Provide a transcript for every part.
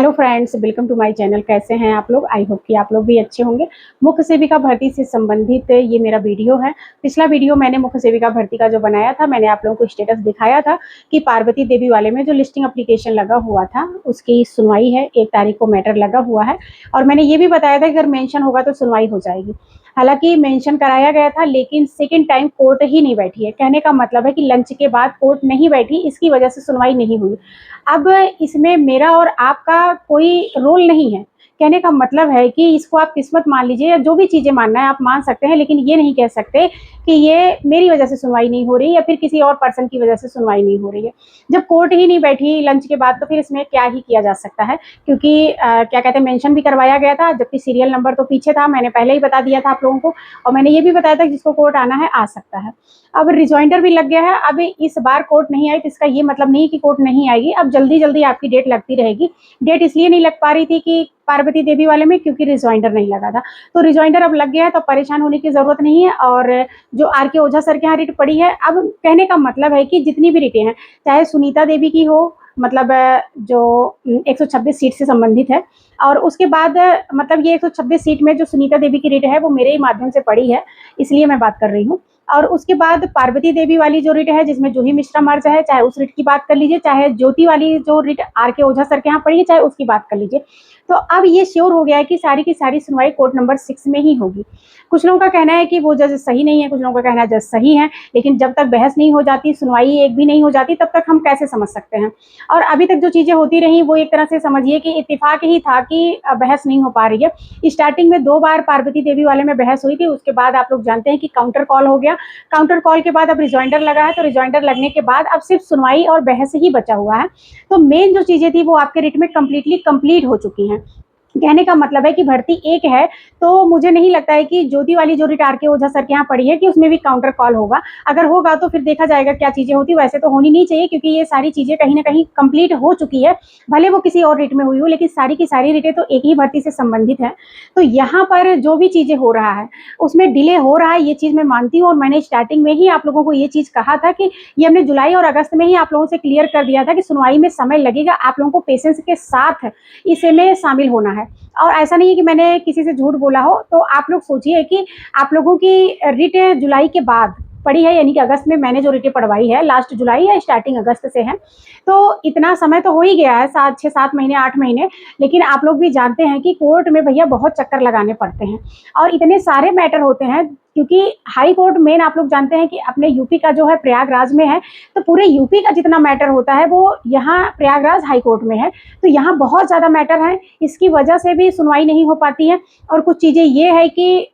Hello friends, welcome to my channel. कैसे हैं आप लोग? आई होप कि आप लोग भी अच्छे होंगे। मुख्य सेविका भर्ती से संबंधित ये मेरा वीडियो है। पिछला वीडियो मैंने मुख्य सेविका भर्ती का जो बनाया था, मैंने आप लोगों को स्टेटस दिखाया था कि पार्वती देवी वाले में जो लिस्टिंग एप्लीकेशन लगा हुआ था उसकी सुनवाई है, 1 तारीख को मैटर लगा हुआ है। और मैंने ये भी बताया था कि अगर मेंशन होगा तो सुनवाई हो जाएगी। हालांकि मेंशन कराया गया था, लेकिन सेकेंड टाइम कोर्ट ही नहीं बैठी है। कहने का मतलब है कि लंच के बाद कोर्ट नहीं बैठी, इसकी वजह से सुनवाई नहीं हुई। अब इसमें मेरा और आपका कोई रोल नहीं है। कहने का मतलब है कि इसको आप किस्मत मान लीजिए या जो भी चीज़ें मानना है आप मान सकते हैं, लेकिन ये नहीं कह सकते कि ये मेरी वजह से सुनवाई नहीं हो रही या फिर किसी और पर्सन की वजह से सुनवाई नहीं हो रही है। जब कोर्ट ही नहीं बैठी लंच के बाद तो फिर इसमें क्या ही किया जा सकता है, क्योंकि क्या कहते हैं, मेंशन भी करवाया गया था, जबकि सीरियल नंबर तो पीछे था। मैंने पहले ही बता दिया था आप लोगों को, और मैंने ये भी बताया था कि जिसको कोर्ट आना है आ सकता है। अब रिजॉइंडर भी लग गया है। अब इस बार कोर्ट नहीं आई तो इसका ये मतलब नहीं कि कोर्ट नहीं आएगी। अब जल्दी जल्दी आपकी डेट लगती रहेगी। डेट इसलिए नहीं लग पा रही थी कि पार्वती देवी वाले में, क्योंकि रिजॉइंडर नहीं लगा था। तो रिजॉइंडर अब लग गया है, तो परेशान होने की जरूरत नहीं है। और जो आर के ओझा सर के यहाँ रिट पड़ी है, अब कहने का मतलब है कि जितनी भी रिटें हैं, चाहे सुनीता देवी की हो, मतलब जो 126 सीट से संबंधित है, और उसके बाद मतलब ये 126 सीट में जो सुनीता देवी की रिट है वो मेरे ही माध्यम से पड़ी है, इसलिए मैं बात कर रही हूँ। और उसके बाद पार्वती देवी वाली जो रिट है, जिसमें जूही मिश्रा मर्ज है, चाहे उस रिट की बात कर लीजिए, चाहे ज्योति वाली जो रिट आर के ओझा सर के यहाँ पड़ी है, चाहे उसकी बात कर लीजिए। तो अब ये श्योर हो गया है कि सारी की सारी सुनवाई कोर्ट नंबर 6 में ही होगी। कुछ लोगों का कहना है कि वो जज सही नहीं है, कुछ लोगों का कहना है जज सही है, लेकिन जब तक बहस नहीं हो जाती, सुनवाई एक भी नहीं हो जाती, तब तक हम कैसे समझ सकते हैं। और अभी तक जो चीज़ें होती रही वो एक तरह से समझिए कि इत्तेफाक ही था कि बहस नहीं हो पा रही है। स्टार्टिंग में 2 बार पार्वती देवी वाले में बहस हुई थी, उसके बाद आप लोग जानते हैं कि काउंटर कॉल हो गया। काउंटर कॉल के बाद अब रिजॉइंडर लगा है, तो रिजॉइंडर लगने के बाद अब सिर्फ सुनवाई और बहस ही बचा हुआ है। तो मेन जो चीज़ें थी वो आपके रिट में कंप्लीटली कंप्लीट हो चुकी हैं। कहने का मतलब है कि भर्ती एक है, तो मुझे नहीं लगता है कि ज्योति वाली जो रिट आर के ओझा सर के यहाँ पड़ी है कि उसमें भी काउंटर कॉल होगा। अगर होगा तो फिर देखा जाएगा क्या चीज़ें होती। वैसे तो होनी नहीं चाहिए, क्योंकि ये सारी चीज़ें कहीं ना कहीं कंप्लीट हो चुकी है, भले वो किसी और रिट में हुई हो, लेकिन सारी की सारी रिटें तो एक ही भर्ती से संबंधित है। तो यहाँ पर जो भी चीज़ें हो रहा है उसमें डिले हो रहा है, ये चीज़ मैं मानती हूँ। और मैंने स्टार्टिंग में ही आप लोगों को ये चीज़ कहा था कि ये हमने जुलाई और अगस्त में ही आप लोगों से क्लियर कर दिया था कि सुनवाई में समय लगेगा, आप लोगों को पेशेंस के साथ इसमें शामिल होना है। और ऐसा नहीं है कि मैंने किसी से झूठ बोला हो। तो आप लोग सोचिए कि आप लोगों की रिट जुलाई के बाद पड़ी है, यानी कि अगस्त में मैंने जो रिटें पढ़वाई है, लास्ट जुलाई या स्टार्टिंग अगस्त से है। तो इतना समय तो हो ही गया है, 6-7 महीने 8 महीने। लेकिन आप लोग भी जानते हैं कि कोर्ट में भैया बहुत चक्कर लगाने पड़ते हैं और इतने सारे मैटर होते हैं, क्योंकि हाई कोर्ट मेन आप लोग जानते हैं कि अपने यूपी का जो है प्रयागराज में है। तो पूरे यूपी का जितना मैटर होता है वो यहाँ प्रयागराज हाई कोर्ट में है। तो यहाँ बहुत ज़्यादा मैटर है, इसकी वजह से भी सुनवाई नहीं हो पाती है। और कुछ चीज़ें ये है कि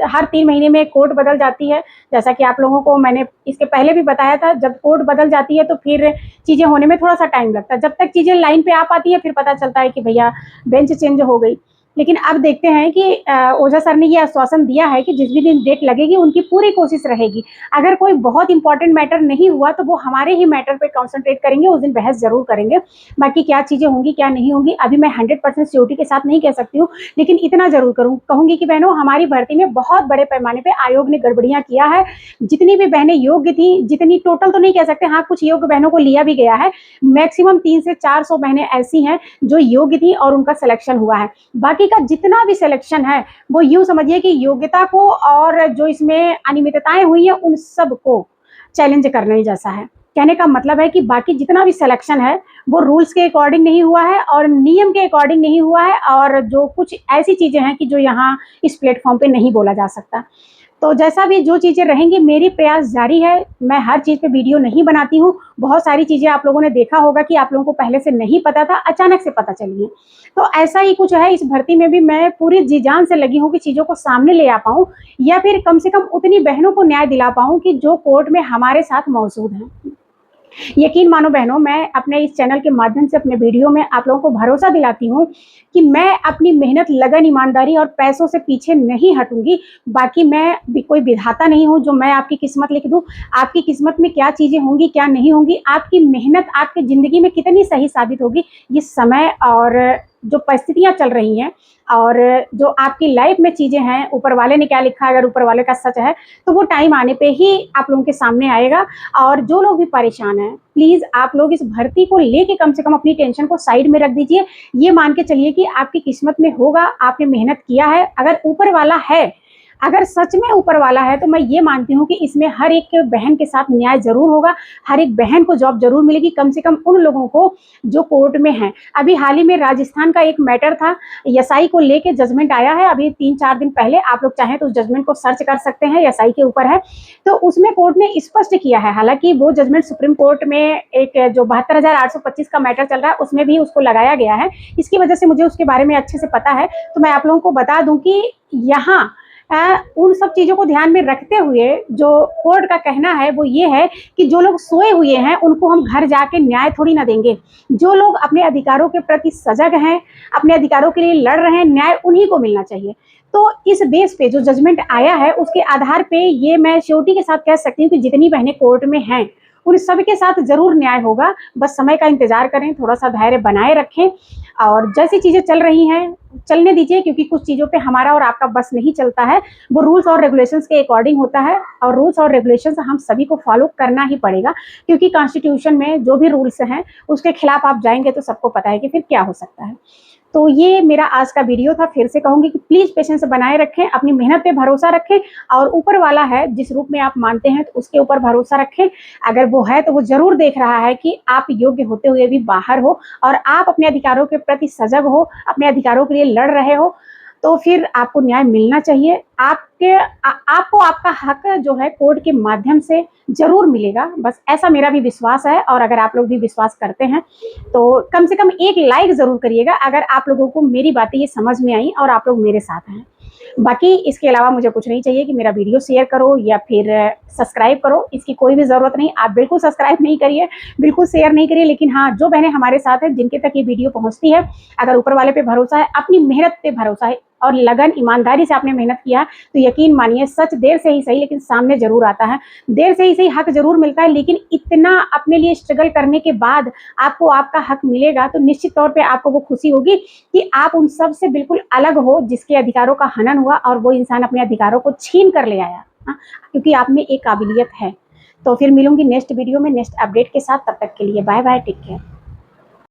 हर 3 महीने में कोर्ट बदल जाती है। जैसा कि आप लोगों को मैंने इसके पहले भी बताया था, जब कोर्ट बदल जाती है तो फिर चीज़ें होने में थोड़ा सा टाइम लगता है। जब तक चीज़ें लाइन पे आ पाती है फिर पता चलता है कि भैया बेंच चेंज हो गई। लेकिन अब देखते हैं कि ओझा सर ने ये आश्वासन दिया है कि जिस भी दिन डेट लगेगी उनकी पूरी कोशिश रहेगी। अगर कोई बहुत इंपॉर्टेंट मैटर नहीं हुआ तो वो हमारे ही मैटर पे कंसंट्रेट करेंगे, उस दिन बहस जरूर करेंगे। बाकी क्या चीज़ें होंगी क्या नहीं होंगी अभी मैं 100% श्योरिटी के साथ नहीं कह सकती हूँ, लेकिन इतना जरूर कहूँगी कि बहनों, हमारी भर्ती में बहुत बड़े पैमाने पर आयोग ने गड़बड़ियाँ किया है। जितनी भी बहनें योग्य थी, जितनी टोटल तो नहीं कह सकते, हाँ कुछ योग्य बहनों को लिया भी गया है। मैक्सिमम 300 से 400 बहनें ऐसी हैं जो योग्य थी और उनका सिलेक्शन हुआ है। बाकी का जितना भी सिलेक्शन है वो यूं समझिए कि योग्यता को और जो इसमें अनियमितताएं हुई है उन सब को चैलेंज करने जैसा है। कहने का मतलब है कि बाकी जितना भी सिलेक्शन है वो रूल्स के अकॉर्डिंग नहीं हुआ है और नियम के अकॉर्डिंग नहीं हुआ है, और जो कुछ ऐसी चीजें हैं कि जो यहाँ इस प्लेटफॉर्म पे नहीं बोला जा सकता। तो जैसा भी जो चीज़ें रहेंगी, मेरी प्रयास जारी है। मैं हर चीज़ पे वीडियो नहीं बनाती हूँ। बहुत सारी चीज़ें आप लोगों ने देखा होगा कि आप लोगों को पहले से नहीं पता था, अचानक से पता चली है। तो ऐसा ही कुछ है, इस भर्ती में भी मैं पूरी जी जान से लगी हूँ कि चीज़ों को सामने ले आ पाऊँ, या फिर कम से कम उतनी बहनों को न्याय दिला पाऊँ कि जो कोर्ट में हमारे साथ मौजूद हैं। यकीन मानो बहनों, मैं अपने इस चैनल के माध्यम से अपने वीडियो में आप लोगों को भरोसा दिलाती हूँ कि मैं अपनी मेहनत, लगन, ईमानदारी और पैसों से पीछे नहीं हटूंगी। बाकी मैं भी कोई विधाता नहीं हूँ जो मैं आपकी किस्मत लिख दूँ। आपकी किस्मत में क्या चीज़ें होंगी क्या नहीं होंगी, आपकी मेहनत आपकी ज़िंदगी में कितनी सही साबित होगी, ये समय और जो परिस्थितियाँ चल रही हैं और जो आपकी लाइफ में चीज़ें हैं, ऊपर वाले ने क्या लिखा है, अगर ऊपर वाले का सच है, तो वो टाइम आने पे ही आप लोगों के सामने आएगा। और जो लोग भी परेशान हैं, प्लीज़ आप लोग इस भर्ती को लेके कम से कम अपनी टेंशन को साइड में रख दीजिए। ये मान के चलिए कि आपकी किस्मत में होगा, आपने मेहनत किया है, अगर ऊपर वाला है, अगर सच में ऊपर वाला है, तो मैं ये मानती हूँ कि इसमें हर एक बहन के साथ न्याय ज़रूर होगा, हर एक बहन को जॉब ज़रूर मिलेगी, कम से कम उन लोगों को जो कोर्ट में हैं। अभी हाल ही में राजस्थान का एक मैटर था, एसआई को लेके जजमेंट आया है, अभी 3-4 दिन पहले, आप लोग चाहें तो उस जजमेंट को सर्च कर सकते हैं, एसआई के ऊपर है। तो उसमें कोर्ट ने स्पष्ट किया है, हालाँकि वो जजमेंट सुप्रीम कोर्ट में एक जो 72,825 का मैटर चल रहा है, उसमें भी उसको लगाया गया है। इसकी वजह से मुझे उसके बारे में अच्छे से पता है, तो मैं आप लोगों को बता दूँ कि यहाँ उन सब चीज़ों को ध्यान में रखते हुए जो कोर्ट का कहना है वो ये है कि जो लोग सोए हुए हैं उनको हम घर जाके न्याय थोड़ी ना देंगे। जो लोग अपने अधिकारों के प्रति सजग हैं, अपने अधिकारों के लिए लड़ रहे हैं, न्याय उन्हीं को मिलना चाहिए। तो इस बेस पे जो जजमेंट आया है उसके आधार पे ये मैं श्योरिटी के साथ कह सकती हूँ कि जितनी बहनें कोर्ट में हैं उन सबके साथ ज़रूर न्याय होगा। बस समय का इंतज़ार करें, थोड़ा-सा धैर्य बनाए रखें और जैसी चीज़ें चल रही हैं, चलने दीजिए, क्योंकि कुछ चीज़ों पे हमारा और आपका बस नहीं चलता है। वो रूल्स और रेगुलेशंस के अकॉर्डिंग होता है और रूल्स और रेगुलेशंस हम सभी को फॉलो करना ही पड़ेगा, क्योंकि कॉन्स्टिट्यूशन में जो भी रूल्स हैं, उसके खिलाफ आप जाएँगे तो सबको पता है कि फिर क्या हो सकता है। तो ये मेरा आज का वीडियो था। फिर से कहूँगी कि प्लीज़ पेशेंस बनाए रखें, अपनी मेहनत पे भरोसा रखें और ऊपर वाला है, जिस रूप में आप मानते हैं, तो उसके ऊपर भरोसा रखें। अगर वो है, तो वो ज़रूर देख रहा है कि आप योग्य होते हुए भी बाहर हो और आप अपने अधिकारों के प्रति सजग हो, अपने अधिकारों के लिए लड़ रहे हो, तो फिर आपको न्याय मिलना चाहिए। आपको आपका हक जो है कोर्ट के माध्यम से ज़रूर मिलेगा, बस ऐसा मेरा भी विश्वास है। और अगर आप लोग भी विश्वास करते हैं, तो कम से कम एक लाइक ज़रूर करिएगा अगर आप लोगों को मेरी बातें ये समझ में आई और आप लोग मेरे साथ हैं। बाकी इसके अलावा मुझे कुछ नहीं चाहिए कि मेरा वीडियो शेयर करो या फिर सब्सक्राइब करो, इसकी कोई भी ज़रूरत नहीं। आप बिल्कुल सब्सक्राइब नहीं करिए, बिल्कुल शेयर नहीं करिए, लेकिन हाँ, जो बहनें हमारे साथ हैं, जिनके तक ये वीडियो पहुँचती है, अगर ऊपर वाले पे भरोसा है, अपनी मेहनत पे भरोसा है और लगन, ईमानदारी से आपने मेहनत किया, तो यकीन मानिए सच देर से ही सही लेकिन सामने ज़रूर आता है। देर से ही सही हक ज़रूर मिलता है, लेकिन इतना अपने लिए स्ट्रगल करने के बाद आपको आपका हक मिलेगा, तो निश्चित तौर पे आपको वो खुशी होगी कि आप उन सब से बिल्कुल अलग हो जिसके अधिकारों का हनन हुआ और वो इंसान अपने अधिकारों को छीन कर ले आया। हाँ, क्योंकि आप में एक काबिलियत है। तो फिर मिलूंगी नेक्स्ट वीडियो में नेक्स्ट अपडेट के साथ, तब तक के लिए बाय बाय, टेक केयर।